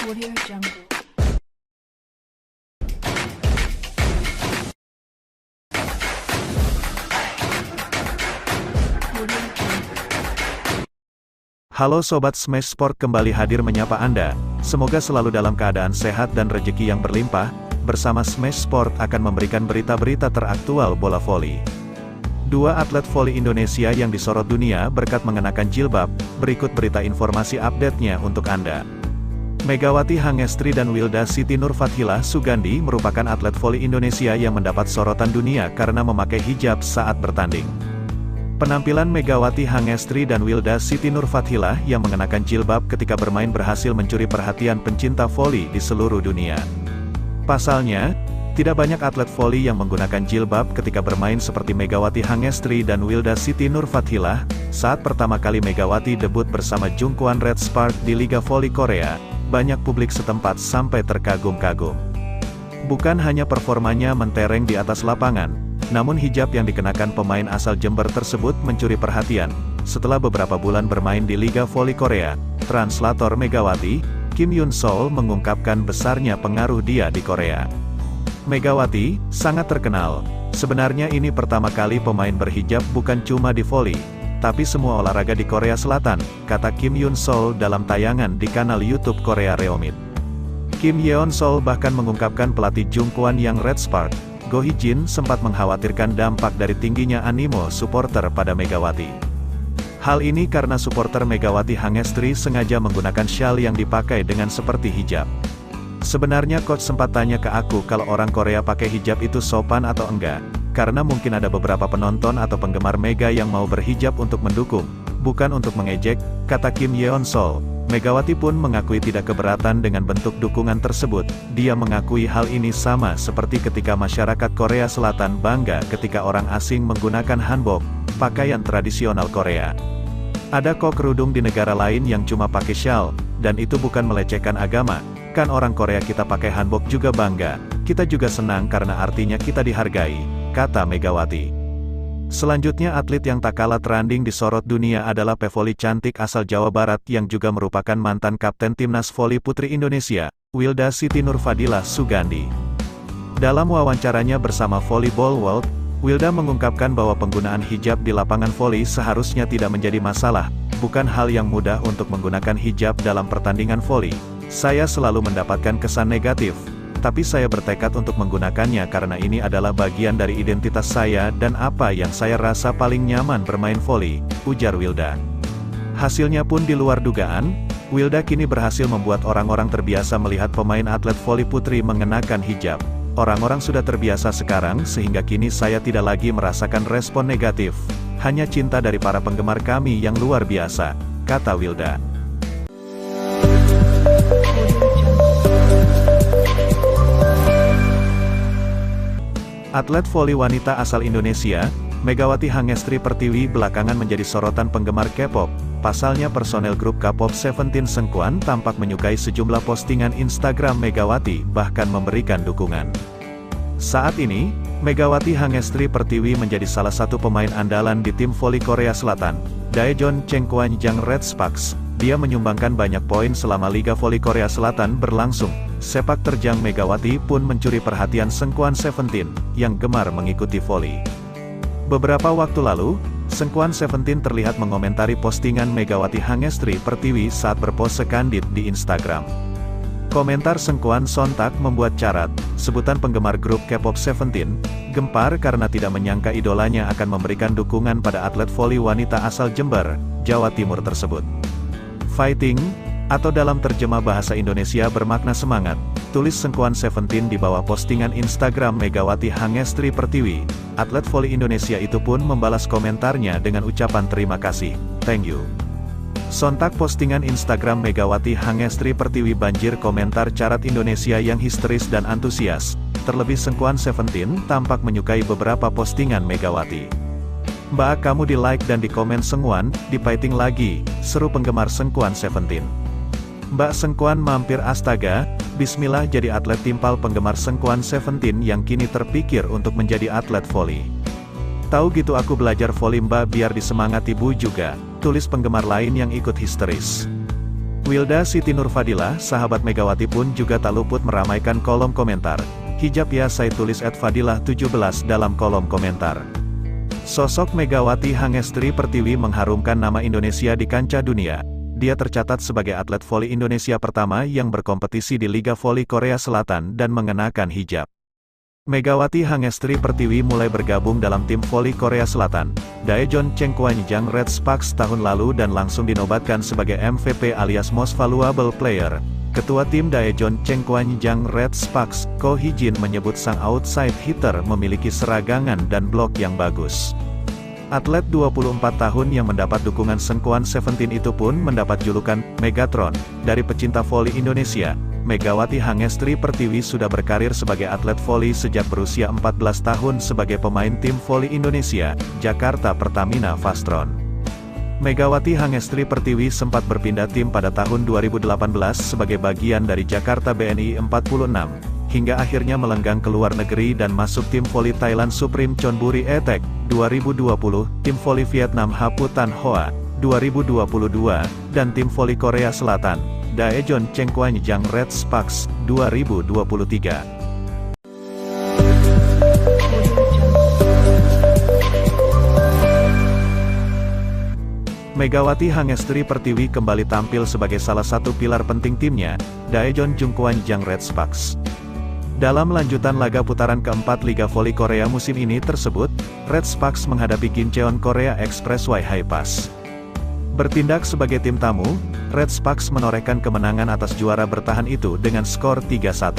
Audio Jungle. Audio Jungle. Halo Sobat Smash Sport, kembali hadir menyapa Anda. Semoga selalu dalam keadaan sehat dan rezeki yang berlimpah. Bersama Smash Sport akan memberikan berita-berita teraktual bola voli. Dua atlet voli Indonesia yang disorot dunia berkat mengenakan jilbab. Berikut berita informasi update-nya untuk Anda. Megawati Hangestri dan Wilda Siti Nurfathilah Sugandi merupakan atlet voli Indonesia yang mendapat sorotan dunia karena memakai hijab saat bertanding. Penampilan Megawati Hangestri dan Wilda Siti Nurfathilah yang mengenakan jilbab ketika bermain berhasil mencuri perhatian pencinta voli di seluruh dunia. Pasalnya, tidak banyak atlet voli yang menggunakan jilbab ketika bermain seperti Megawati Hangestri dan Wilda Siti Nurfathilah. Saat pertama kali Megawati debut bersama Jungkwon Red Spark di Liga Voli Korea, banyak publik setempat sampai terkagum-kagum. Bukan hanya performanya mentereng di atas lapangan, namun hijab yang dikenakan pemain asal Jember tersebut mencuri perhatian. Setelah beberapa bulan bermain di Liga Voli Korea, translator Megawati, Kim Yun Sol mengungkapkan besarnya pengaruh dia di Korea. Megawati sangat terkenal. Sebenarnya ini pertama kali pemain berhijab bukan cuma di voli, tapi semua olahraga di Korea Selatan, kata Kim Yun Sol dalam tayangan di kanal YouTube Korea Reomit. Kim Yeon Sol bahkan mengungkapkan pelatih Jungkwon yang Red Spark, Go Hee-jin sempat mengkhawatirkan dampak dari tingginya animo supporter pada Megawati. Hal ini karena supporter Megawati Hangestri sengaja menggunakan syal yang dipakai dengan seperti hijab. Sebenarnya coach sempat tanya ke aku kalau orang Korea pakai hijab itu sopan atau enggak, karena mungkin ada beberapa penonton atau penggemar Mega yang mau berhijab untuk mendukung, bukan untuk mengejek, kata Kim Yeon Sol. Megawati pun mengakui tidak keberatan dengan bentuk dukungan tersebut. Dia mengakui hal ini sama seperti ketika masyarakat Korea Selatan bangga ketika orang asing menggunakan hanbok, pakaian tradisional Korea. Ada kok kerudung di negara lain yang cuma pakai syal, dan itu bukan melecehkan agama. Kan orang Korea kita pakai hanbok juga bangga, kita juga senang karena artinya kita dihargai, kata Megawati. Selanjutnya atlet yang tak kalah trending disorot dunia adalah pevoli cantik asal Jawa Barat yang juga merupakan mantan kapten timnas voli putri Indonesia, Wilda Siti Nurfathilah Sugandi. Dalam wawancaranya bersama Volleyball World, Wilda mengungkapkan bahwa penggunaan hijab di lapangan voli seharusnya tidak menjadi masalah, bukan hal yang mudah untuk menggunakan hijab dalam pertandingan voli. Saya selalu mendapatkan kesan negatif, tapi saya bertekad untuk menggunakannya karena ini adalah bagian dari identitas saya dan apa yang saya rasa paling nyaman bermain voli, ujar Wilda. Hasilnya pun di luar dugaan, Wilda kini berhasil membuat orang-orang terbiasa melihat pemain atlet voli putri mengenakan hijab. Orang-orang sudah terbiasa sekarang sehingga kini saya tidak lagi merasakan respon negatif. Hanya cinta dari para penggemar kami yang luar biasa, kata Wilda. Atlet voli wanita asal Indonesia, Megawati Hangestri Pertiwi belakangan menjadi sorotan penggemar K-pop. Pasalnya personel grup K-pop Seventeen Seungkwan tampak menyukai sejumlah postingan Instagram Megawati, bahkan memberikan dukungan. Saat ini, Megawati Hangestri Pertiwi menjadi salah satu pemain andalan di tim voli Korea Selatan, Daejeon Changkwanjang Red Sparks. Dia menyumbangkan banyak poin selama Liga Voli Korea Selatan berlangsung. Sepak terjang Megawati pun mencuri perhatian Seungkwan Seventeen, yang gemar mengikuti voli. Beberapa waktu lalu, Seungkwan Seventeen terlihat mengomentari postingan Megawati Hangestri Pertiwi saat berpose kandid di Instagram. Komentar Seungkwan sontak membuat carat, sebutan penggemar grup K-pop Seventeen, gempar karena tidak menyangka idolanya akan memberikan dukungan pada atlet voli wanita asal Jember, Jawa Timur tersebut. Fighting, atau dalam terjemah bahasa Indonesia bermakna semangat, tulis Seungkwan Seventeen di bawah postingan Instagram Megawati Hangestri Pertiwi. Atlet voli Indonesia itu pun membalas komentarnya dengan ucapan terima kasih, thank you. Sontak postingan Instagram Megawati Hangestri Pertiwi banjir komentar carat Indonesia yang histeris dan antusias. Terlebih Seungkwan Seventeen tampak menyukai beberapa postingan Megawati. "Mbak, kamu di like dan di komen Seungkwan, di fighting lagi," seru penggemar Seungkwan Seventeen. Mbak Seungkwan mampir astaga, bismillah jadi atlet timpal penggemar Seungkwan Seventeen yang kini terpikir untuk menjadi atlet voli. "Tahu gitu aku belajar voli Mbak biar disemangati Bu juga," tulis penggemar lain yang ikut histeris. Wilda Siti Nurfadilah, sahabat Megawati pun juga tak luput meramaikan kolom komentar. Hijab ya, saya tulis @fadilah17 dalam kolom komentar. Sosok Megawati Hangestri Pertiwi mengharumkan nama Indonesia di kancah dunia. Dia tercatat sebagai atlet voli Indonesia pertama yang berkompetisi di Liga Voli Korea Selatan dan mengenakan hijab. Megawati Hangestri Pertiwi mulai bergabung dalam tim voli Korea Selatan, Daejeon Chengguanjang Red Sparks tahun lalu dan langsung dinobatkan sebagai MVP alias Most Valuable Player. Ketua tim Daejeon Chengguanjang Red Sparks, Ko Hee-jin menyebut sang outside hitter memiliki seragangan dan blok yang bagus. Atlet 24 tahun yang mendapat dukungan Sengkuan Seventeen itu pun mendapat julukan Megatron dari pecinta voli Indonesia. Megawati Hangestri Pertiwi sudah berkarir sebagai atlet voli sejak berusia 14 tahun sebagai pemain tim voli Indonesia, Jakarta Pertamina Vastron. Megawati Hangestri Pertiwi sempat berpindah tim pada tahun 2018 sebagai bagian dari Jakarta BNI 46, hingga akhirnya melenggang ke luar negeri dan masuk tim voli Thailand Supreme Chonburi Etek 2020, tim voli Vietnam Haputan Hoa 2022, dan tim voli Korea Selatan, Daejeon Chengguanjang Red Sparks 2023. Megawati Hangestri Pertiwi kembali tampil sebagai salah satu pilar penting timnya, Daejeon Chengguanjang Red Sparks. Dalam lanjutan laga putaran keempat Liga Voli Korea musim ini tersebut, Red Sparks menghadapi Incheon Korea Expressway Hi-Pass. Bertindak sebagai tim tamu, Red Sparks menorehkan kemenangan atas juara bertahan itu dengan skor 3-1.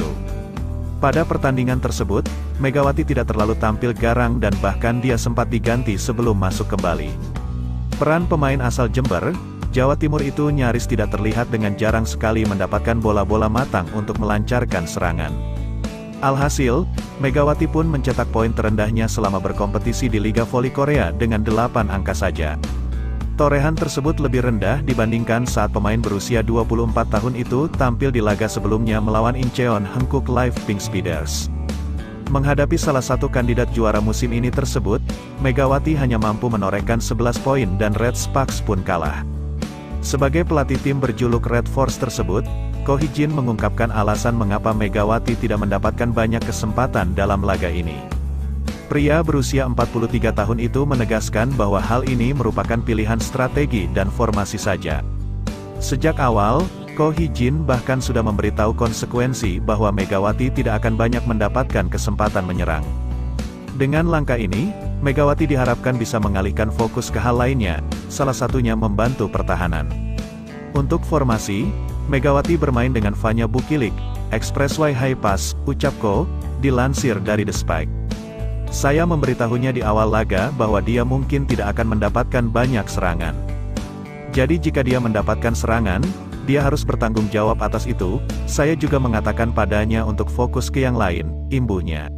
Pada pertandingan tersebut, Megawati tidak terlalu tampil garang dan bahkan dia sempat diganti sebelum masuk kembali. Peran pemain asal Jember, Jawa Timur itu nyaris tidak terlihat dengan jarang sekali mendapatkan bola-bola matang untuk melancarkan serangan. Alhasil, Megawati pun mencetak poin terendahnya selama berkompetisi di Liga Voli Korea dengan 8 angka saja. Torehan tersebut lebih rendah dibandingkan saat pemain berusia 24 tahun itu tampil di laga sebelumnya melawan Incheon Hankook Live Pink Speeders. Menghadapi salah satu kandidat juara musim ini tersebut, Megawati hanya mampu menorehkan 11 poin dan Red Sparks pun kalah. Sebagai pelatih tim berjuluk Red Force tersebut, Ko Hee-jin mengungkapkan alasan mengapa Megawati tidak mendapatkan banyak kesempatan dalam laga ini. Pria berusia 43 tahun itu menegaskan bahwa hal ini merupakan pilihan strategi dan formasi saja. Sejak awal, Ko Hee-jin bahkan sudah memberitahu konsekuensi bahwa Megawati tidak akan banyak mendapatkan kesempatan menyerang. Dengan langkah ini, Megawati diharapkan bisa mengalihkan fokus ke hal lainnya, salah satunya membantu pertahanan. Untuk formasi, Megawati bermain dengan Vanya Bukilik, Expressway Hi-Pass, ucap Ko, dilansir dari The Spike. Saya memberitahunya di awal laga bahwa dia mungkin tidak akan mendapatkan banyak serangan. Jadi jika dia mendapatkan serangan, dia harus bertanggung jawab atas itu. Saya juga mengatakan padanya untuk fokus ke yang lain, imbuhnya.